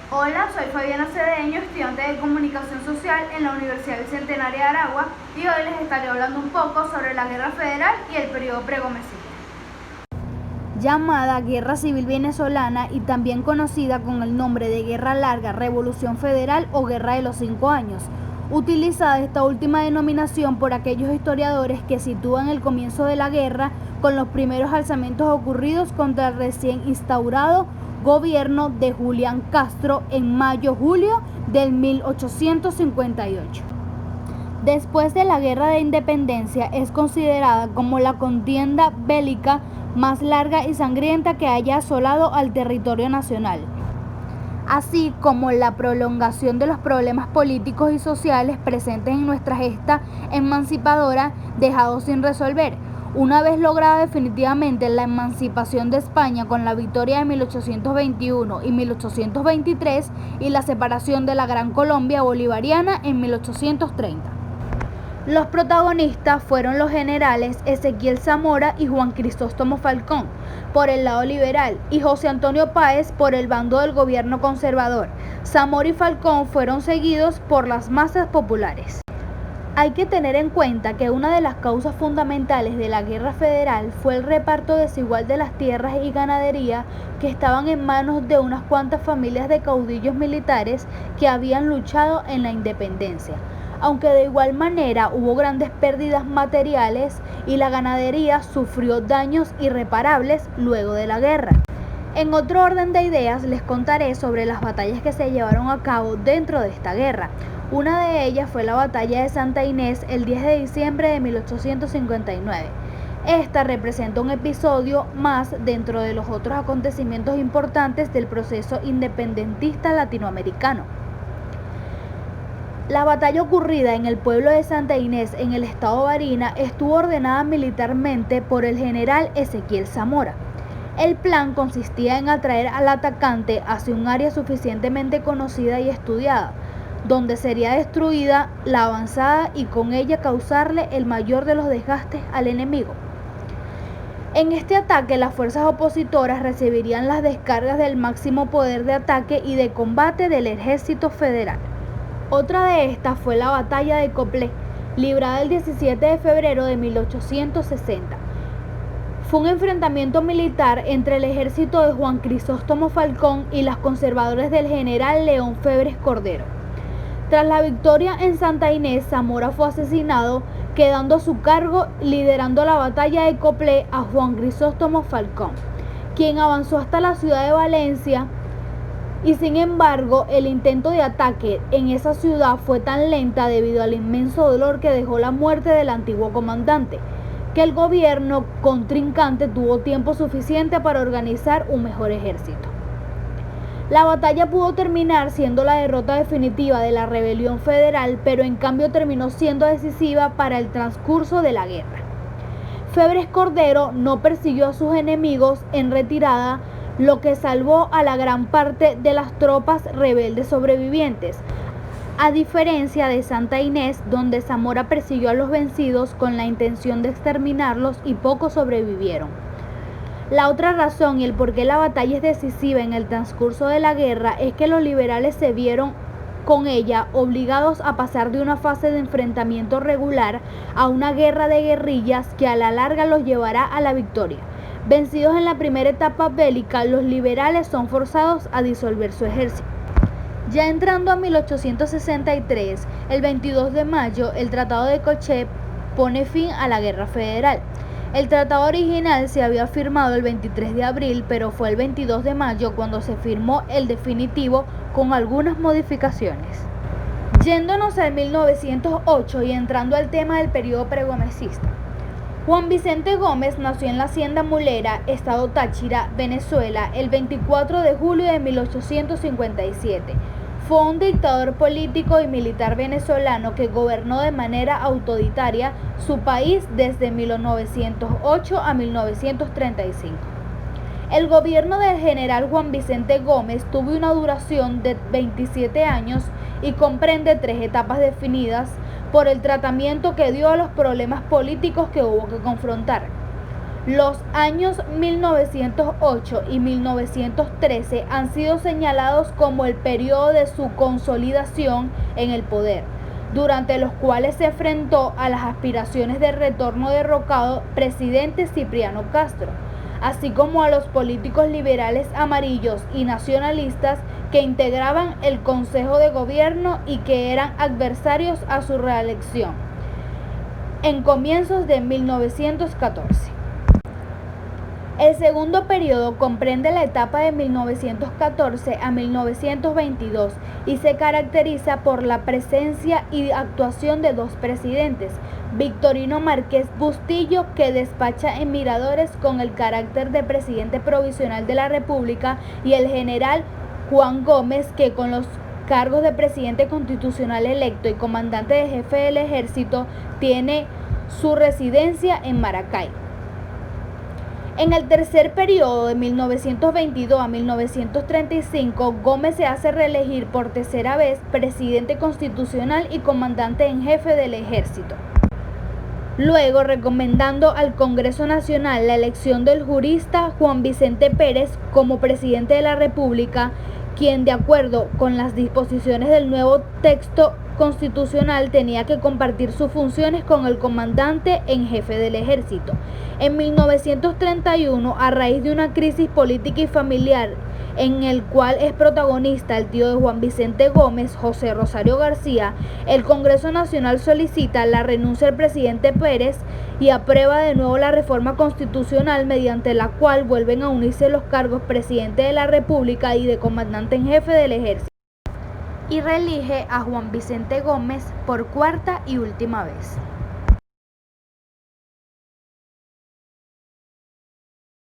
Hola, soy Fabiana Cedeño, estudiante de Comunicación Social en la Universidad Bicentenaria de Aragua, y hoy les estaré hablando un poco sobre la Guerra Federal y el periodo pregomesista. Llamada Guerra Civil Venezolana y también conocida con el nombre de Guerra Larga, Revolución Federal o Guerra de los 5 años. Utilizada esta última denominación por aquellos historiadores que sitúan el comienzo de la guerra con los primeros alzamientos ocurridos contra el recién instaurado gobierno de Julián Castro en mayo-julio del 1858. Después de la Guerra de Independencia es considerada como la contienda bélica más larga y sangrienta que haya asolado al territorio nacional, así como la prolongación de los problemas políticos y sociales presentes en nuestra gesta emancipadora dejados sin resolver. Una vez lograda definitivamente la emancipación de España con la victoria de 1821 y 1823 y la separación de la Gran Colombia Bolivariana en 1830. Los protagonistas fueron los generales Ezequiel Zamora y Juan Crisóstomo Falcón, por el lado liberal, y José Antonio Páez por el bando del gobierno conservador. Zamora y Falcón fueron seguidos por las masas populares. Hay que tener en cuenta que una de las causas fundamentales de la Guerra Federal fue el reparto desigual de las tierras y ganadería que estaban en manos de unas cuantas familias de caudillos militares que habían luchado en la independencia. Aunque de igual manera hubo grandes pérdidas materiales y la ganadería sufrió daños irreparables luego de la guerra. En otro orden de ideas les contaré sobre las batallas que se llevaron a cabo dentro de esta guerra. Una de ellas fue la batalla de Santa Inés el 10 de diciembre de 1859. Esta representa un episodio más dentro de los otros acontecimientos importantes del proceso independentista latinoamericano. La batalla ocurrida en el pueblo de Santa Inés, en el estado Barinas, estuvo ordenada militarmente por el general Ezequiel Zamora. El plan consistía en atraer al atacante hacia un área suficientemente conocida y estudiada, donde sería destruida la avanzada y con ella causarle el mayor de los desgastes al enemigo. En este ataque, las fuerzas opositoras recibirían las descargas del máximo poder de ataque y de combate del ejército federal. Otra de estas fue la batalla de Coplé, librada el 17 de febrero de 1860. Fue un enfrentamiento militar entre el ejército de Juan Crisóstomo Falcón y los conservadores del general León Febres Cordero. Tras la victoria en Santa Inés, Zamora fue asesinado, quedando a su cargo liderando la batalla de Coplé a Juan Crisóstomo Falcón, quien avanzó hasta la ciudad de Valencia. Y sin embargo, el intento de ataque en esa ciudad fue tan lenta debido al inmenso dolor que dejó la muerte del antiguo comandante, que el gobierno contrincante tuvo tiempo suficiente para organizar un mejor ejército. La batalla pudo terminar siendo la derrota definitiva de la rebelión federal, pero en cambio terminó siendo decisiva para el transcurso de la guerra. Febres Cordero no persiguió a sus enemigos en retirada, lo que salvó a la gran parte de las tropas rebeldes sobrevivientes, a diferencia de Santa Inés, donde Zamora persiguió a los vencidos con la intención de exterminarlos y pocos sobrevivieron. La otra razón y el por qué la batalla es decisiva en el transcurso de la guerra es que los liberales se vieron con ella obligados a pasar de una fase de enfrentamiento regular a una guerra de guerrillas que a la larga los llevará a la victoria. Vencidos en la primera etapa bélica, los liberales son forzados a disolver su ejército. Ya entrando a 1863, el 22 de mayo, el Tratado de Colchester pone fin a la Guerra Federal. El tratado original se había firmado el 23 de abril, pero fue el 22 de mayo cuando se firmó el definitivo con algunas modificaciones. Yéndonos al 1908 y entrando al tema del periodo pregomesista. Juan Vicente Gómez nació en la hacienda Mulera, estado Táchira, Venezuela, el 24 de julio de 1857. Fue un dictador político y militar venezolano que gobernó de manera autoritaria su país desde 1908 a 1935. El gobierno del general Juan Vicente Gómez tuvo una duración de 27 años y comprende 3 etapas definidas por el tratamiento que dio a los problemas políticos que hubo que confrontar. Los años 1908 y 1913 han sido señalados como el periodo de su consolidación en el poder, durante los cuales se enfrentó a las aspiraciones de retorno derrocado presidente Cipriano Castro, así como a los políticos liberales amarillos y nacionalistas que integraban el Consejo de Gobierno y que eran adversarios a su reelección en comienzos de 1914. El segundo periodo comprende la etapa de 1914 a 1922 y se caracteriza por la presencia y actuación de dos presidentes, Victorino Márquez Bustillo, que despacha en Miradores con el carácter de presidente provisional de la República, y el general Juan Gómez, que con los cargos de presidente constitucional electo y comandante de jefe del ejército tiene su residencia en Maracay. En el tercer periodo, de 1922 a 1935, Gómez se hace reelegir por tercera vez presidente constitucional y comandante en jefe del ejército. Luego, recomendando al Congreso Nacional la elección del jurista Juan Vicente Pérez como presidente de la República, quien, de acuerdo con las disposiciones del nuevo texto constitucional, tenía que compartir sus funciones con el comandante en jefe del ejército. En 1931, a raíz de una crisis política y familiar en el cual es protagonista el tío de Juan Vicente Gómez, José Rosario García, el Congreso Nacional solicita la renuncia del presidente Pérez y aprueba de nuevo la reforma constitucional, mediante la cual vuelven a unirse los cargos presidente de la República y de comandante en jefe del ejército, y reelige a Juan Vicente Gómez por cuarta y última vez.